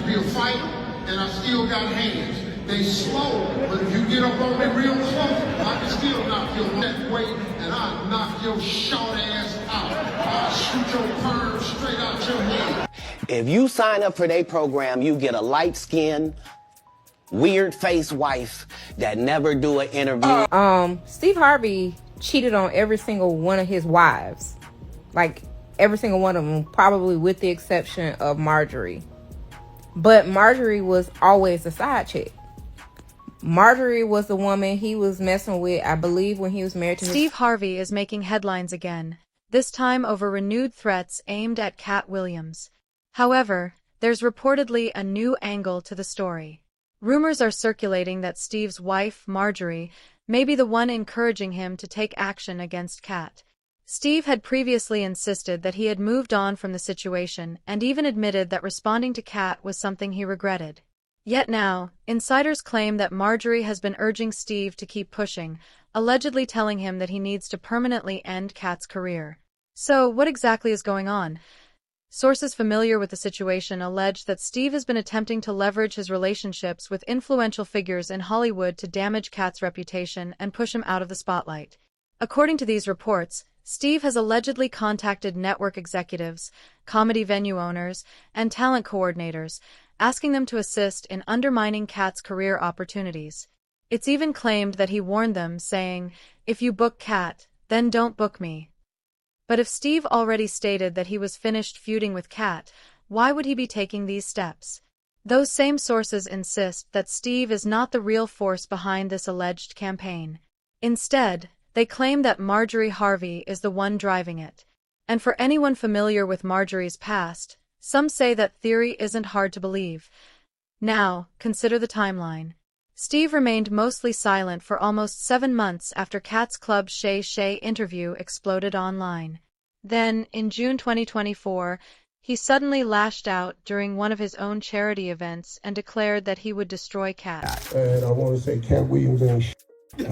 be a fighter, and I still got hands. They slow, but if you get up on me real close, I can still knock your neck weight, and I'll knock your short ass out. I'll shoot your perm straight out your head. If you sign up for their program, you get a light-skinned, weird-faced wife that never do an interview. Steve Harvey cheated on every single one of his wives. Like, every single one of them, probably with the exception of Marjorie. But Marjorie was always a side chick. Marjorie was the woman he was messing with, I believe, when he was married to Steve Harvey is making headlines again, this time over renewed threats aimed at Katt Williams. However, there's reportedly a new angle to the story. Rumors are circulating that Steve's wife, Marjorie, may be the one encouraging him to take action against Katt. Steve had previously insisted that he had moved on from the situation and even admitted that responding to Katt was something he regretted. Yet now, insiders claim that Marjorie has been urging Steve to keep pushing, allegedly telling him that he needs to permanently end Katt's career. So, what exactly is going on? Sources familiar with the situation allege that Steve has been attempting to leverage his relationships with influential figures in Hollywood to damage Katt's reputation and push him out of the spotlight. According to these reports, Steve has allegedly contacted network executives, comedy venue owners, and talent coordinators, asking them to assist in undermining Katt's career opportunities. It's even claimed that he warned them, saying, "If you book Katt, then don't book me." But if Steve already stated that he was finished feuding with Katt, why would he be taking these steps? Those same sources insist that Steve is not the real force behind this alleged campaign. Instead, they claim that Marjorie Harvey is the one driving it. And for anyone familiar with Marjorie's past, some say that theory isn't hard to believe. Now, consider the timeline. Steve remained mostly silent for almost 7 months after Katt's Club Shay Shay interview exploded online. Then, in June 2024, he suddenly lashed out during one of his own charity events and declared that he would destroy Katt. And I want to say Katt Williams ain't shit. Then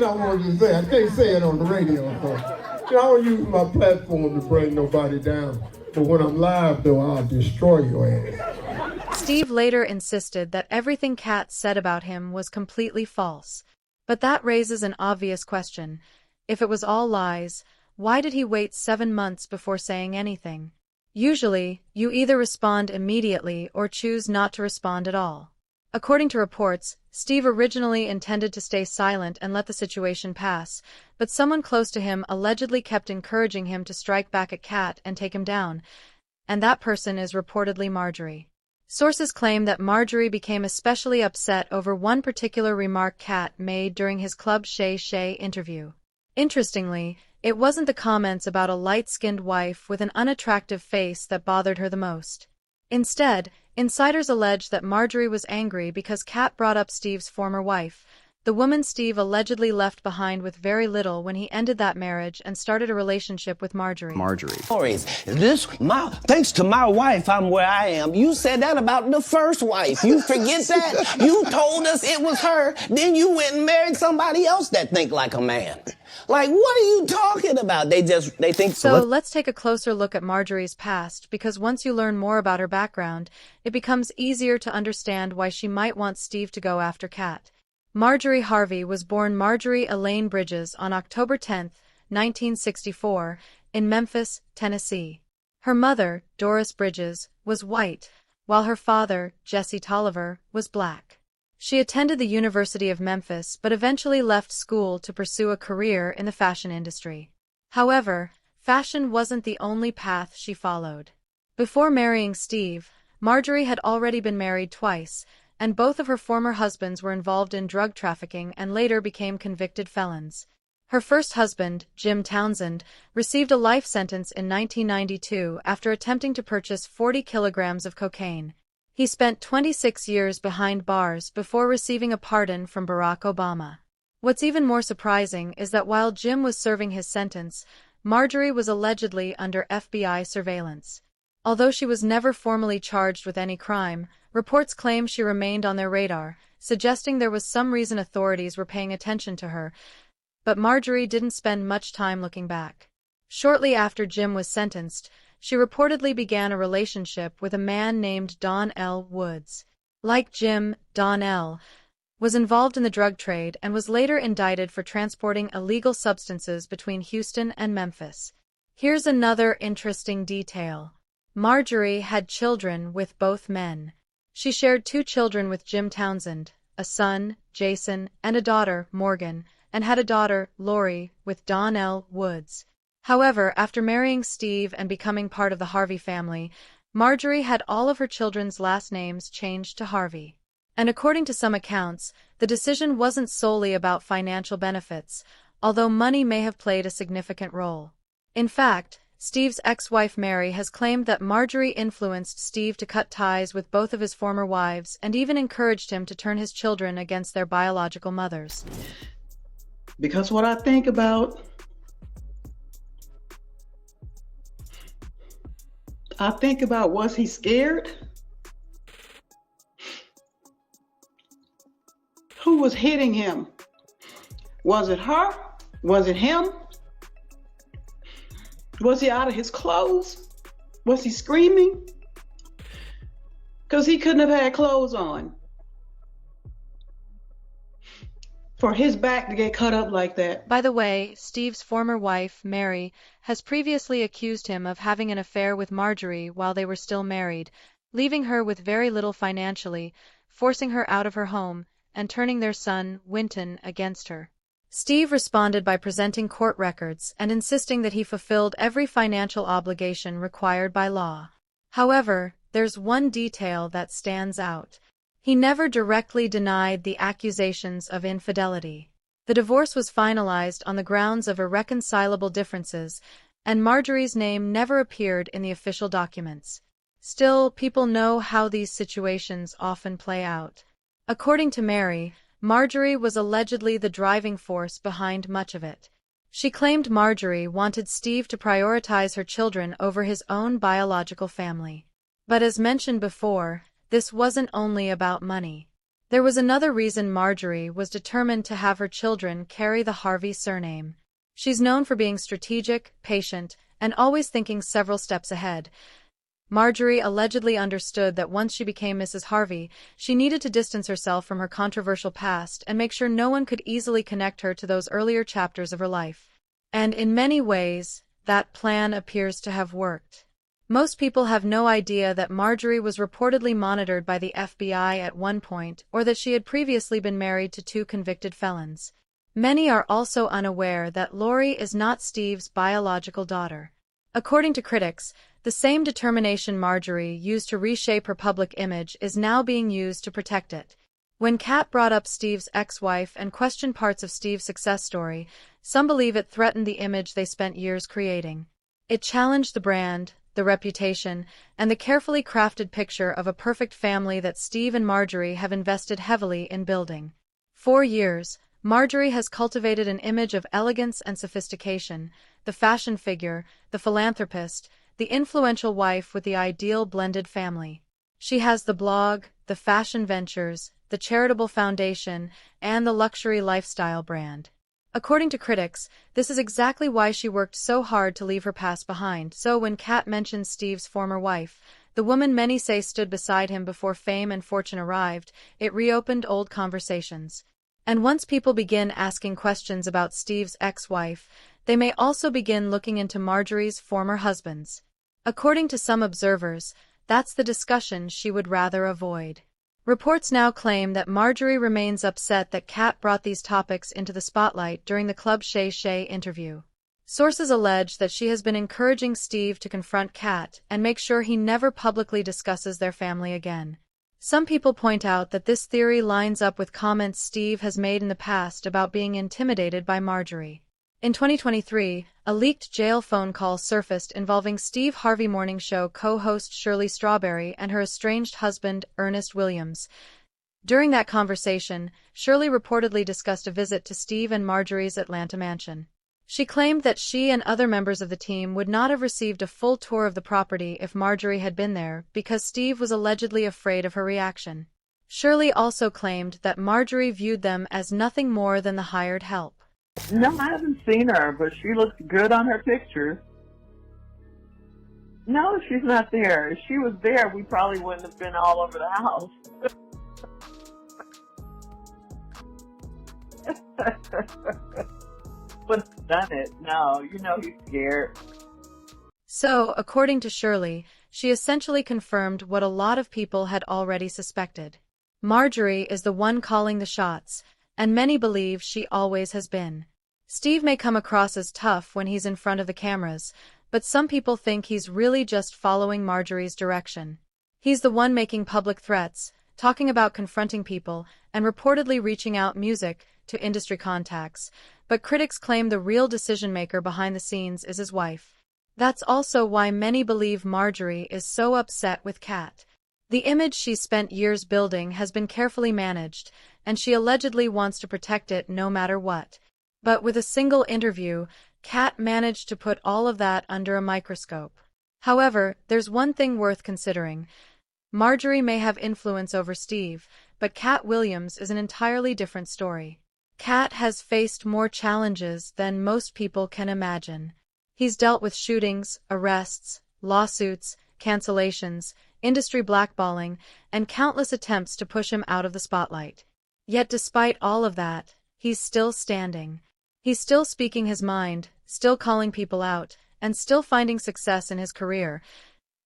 I wanted to say, I can't say it on the radio, so I don't use my platform to bring nobody down. But when I'm live, though, I'll destroy your ass. Steve later insisted that everything Katt said about him was completely false. But that raises an obvious question. If it was all lies, why did he wait 7 months before saying anything? Usually, you either respond immediately or choose not to respond at all. According to reports, Steve originally intended to stay silent and let the situation pass, but someone close to him allegedly kept encouraging him to strike back at Katt and take him down, and that person is reportedly Marjorie. Sources claim that Marjorie became especially upset over one particular remark Katt made during his Club Shay Shay interview. Interestingly, it wasn't the comments about a light-skinned wife with an unattractive face that bothered her the most. Instead, insiders allege that Marjorie was angry because Katt brought up Steve's former wife, the woman Steve allegedly left behind with very little when he ended that marriage and started a relationship with Marjorie. Thanks to my wife, I'm where I am. You said that about the first wife. You forget that? You told us it was her, then you went and married somebody else that think like a man. Like, what are you talking about? They think so. Let's take a closer look at Marjorie's past, because once you learn more about her background, it becomes easier to understand why she might want Steve to go after Katt. Marjorie Harvey was born Marjorie Elaine Bridges on October 10, 1964, in Memphis, Tennessee. Her mother, Doris Bridges, was white, while her father, Jesse Tolliver, was black. She attended the University of Memphis but eventually left school to pursue a career in the fashion industry. However, fashion wasn't the only path she followed. Before marrying Steve, Marjorie had already been married twice, and both of her former husbands were involved in drug trafficking and later became convicted felons. Her first husband, Jim Townsend, received a life sentence in 1992 after attempting to purchase 40 kilograms of cocaine. He spent 26 years behind bars before receiving a pardon from Barack Obama. What's even more surprising is that while Jim was serving his sentence, Marjorie was allegedly under FBI surveillance. Although she was never formally charged with any crime, reports claim she remained on their radar, suggesting there was some reason authorities were paying attention to her. But Marjorie didn't spend much time looking back. Shortly after Jim was sentenced, she reportedly began a relationship with a man named Don L. Woods. Like Jim, Don L. was involved in the drug trade and was later indicted for transporting illegal substances between Houston and Memphis. Here's another interesting detail. Marjorie had children with both men. She shared 2 children with Jim Townsend, a son, Jason, and a daughter, Morgan, and had a daughter, Lori, with Don L. Woods. However, after marrying Steve and becoming part of the Harvey family, Marjorie had all of her children's last names changed to Harvey. And according to some accounts, the decision wasn't solely about financial benefits, although money may have played a significant role. In fact, Steve's ex-wife Mary has claimed that Marjorie influenced Steve to cut ties with both of his former wives and even encouraged him to turn his children against their biological mothers. Because what I think about, was he scared? Who was hitting him? Was it her? Was it him? Was he out of his clothes? Was he screaming? Because he couldn't have had clothes on for his back to get cut up like that. By the way, Steve's former wife, Mary, has previously accused him of having an affair with Marjorie while they were still married, leaving her with very little financially, forcing her out of her home, and turning their son, Winton, against her. Steve responded by presenting court records and insisting that he fulfilled every financial obligation required by law. However, there's one detail that stands out. He never directly denied the accusations of infidelity. The divorce was finalized on the grounds of irreconcilable differences, and Marjorie's name never appeared in the official documents. Still, people know how these situations often play out. According to Mary, Marjorie was allegedly the driving force behind much of it. She claimed Marjorie wanted Steve to prioritize her children over his own biological family. But as mentioned before, this wasn't only about money. There was another reason Marjorie was determined to have her children carry the Harvey surname. She's known for being strategic, patient, and always thinking several steps ahead. Marjorie allegedly understood that once she became Mrs. Harvey, she needed to distance herself from her controversial past and make sure no one could easily connect her to those earlier chapters of her life. And in many ways, that plan appears to have worked. Most people have no idea that Marjorie was reportedly monitored by the FBI at one point, or that she had previously been married to 2 convicted felons. Many are also unaware that Lori is not Steve's biological daughter. According to critics, the same determination Marjorie used to reshape her public image is now being used to protect it. When Katt brought up Steve's ex-wife and questioned parts of Steve's success story, some believe it threatened the image they spent years creating. It challenged the brand, the reputation, and the carefully crafted picture of a perfect family that Steve and Marjorie have invested heavily in building. For years, Marjorie has cultivated an image of elegance and sophistication, the fashion figure, the philanthropist, the influential wife with the ideal blended family. She has the blog, the fashion ventures, the charitable foundation, and the luxury lifestyle brand. According to critics, this is exactly why she worked so hard to leave her past behind. So when Katt mentions Steve's former wife, the woman many say stood beside him before fame and fortune arrived, it reopened old conversations. And once people begin asking questions about Steve's ex-wife, they may also begin looking into Marjorie's former husbands. According to some observers, that's the discussion she would rather avoid. Reports now claim that Marjorie remains upset that Katt brought these topics into the spotlight during the Club Shay Shay interview. Sources allege that she has been encouraging Steve to confront Katt and make sure he never publicly discusses their family again. Some people point out that this theory lines up with comments Steve has made in the past about being intimidated by Marjorie. In 2023, a leaked jail phone call surfaced involving Steve Harvey morning show co-host Shirley Strawberry and her estranged husband, Ernest Williams. During that conversation, Shirley reportedly discussed a visit to Steve and Marjorie's Atlanta mansion. She claimed that she and other members of the team would not have received a full tour of the property if Marjorie had been there because Steve was allegedly afraid of her reaction. Shirley also claimed that Marjorie viewed them as nothing more than the hired help. No, I haven't seen her, but she looks good on her pictures. No, she's not there. If she was there, we probably wouldn't have been all over the house. Wouldn't have done it. No, you know he's scared. So, according to Shirley, she essentially confirmed what a lot of people had already suspected. Marjorie is the one calling the shots, and many believe she always has been. Steve may come across as tough when he's in front of the cameras, but some people think he's really just following Marjorie's direction. He's the one making public threats, talking about confronting people, and reportedly reaching out music to industry contacts, but critics claim the real decision-maker behind the scenes is his wife. That's also why many believe Marjorie is so upset with Katt. The image she's spent years building has been carefully managed, and she allegedly wants to protect it no matter what. But with a single interview, Katt managed to put all of that under a microscope. However, there's one thing worth considering. Marjorie may have influence over Steve, but Katt Williams is an entirely different story. Katt has faced more challenges than most people can imagine. He's dealt with shootings, arrests, lawsuits, cancellations, industry blackballing, and countless attempts to push him out of the spotlight. Yet despite all of that, he's still standing. He's still speaking his mind, still calling people out, and still finding success in his career.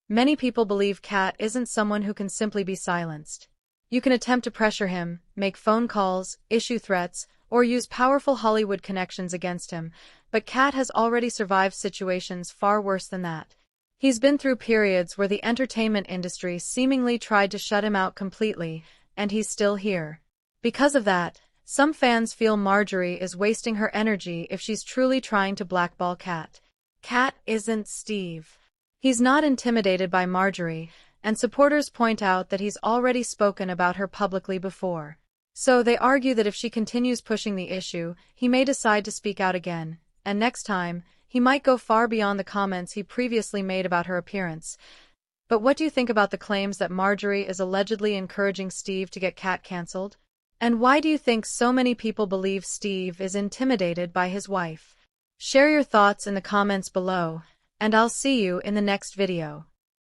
Many people believe Katt isn't someone who can simply be silenced. You can attempt to pressure him, make phone calls, issue threats, or use powerful Hollywood connections against him, but Katt has already survived situations far worse than that. He's been through periods where the entertainment industry seemingly tried to shut him out completely, and he's still here. Because of that, some fans feel Marjorie is wasting her energy if she's truly trying to blackball Katt. Katt isn't Steve. He's not intimidated by Marjorie, and supporters point out that he's already spoken about her publicly before. So they argue that if she continues pushing the issue, he may decide to speak out again, and next time, he might go far beyond the comments he previously made about her appearance. But what do you think about the claims that Marjorie is allegedly encouraging Steve to get Katt cancelled? And why do you think so many people believe Steve is intimidated by his wife? Share your thoughts in the comments below, and I'll see you in the next video.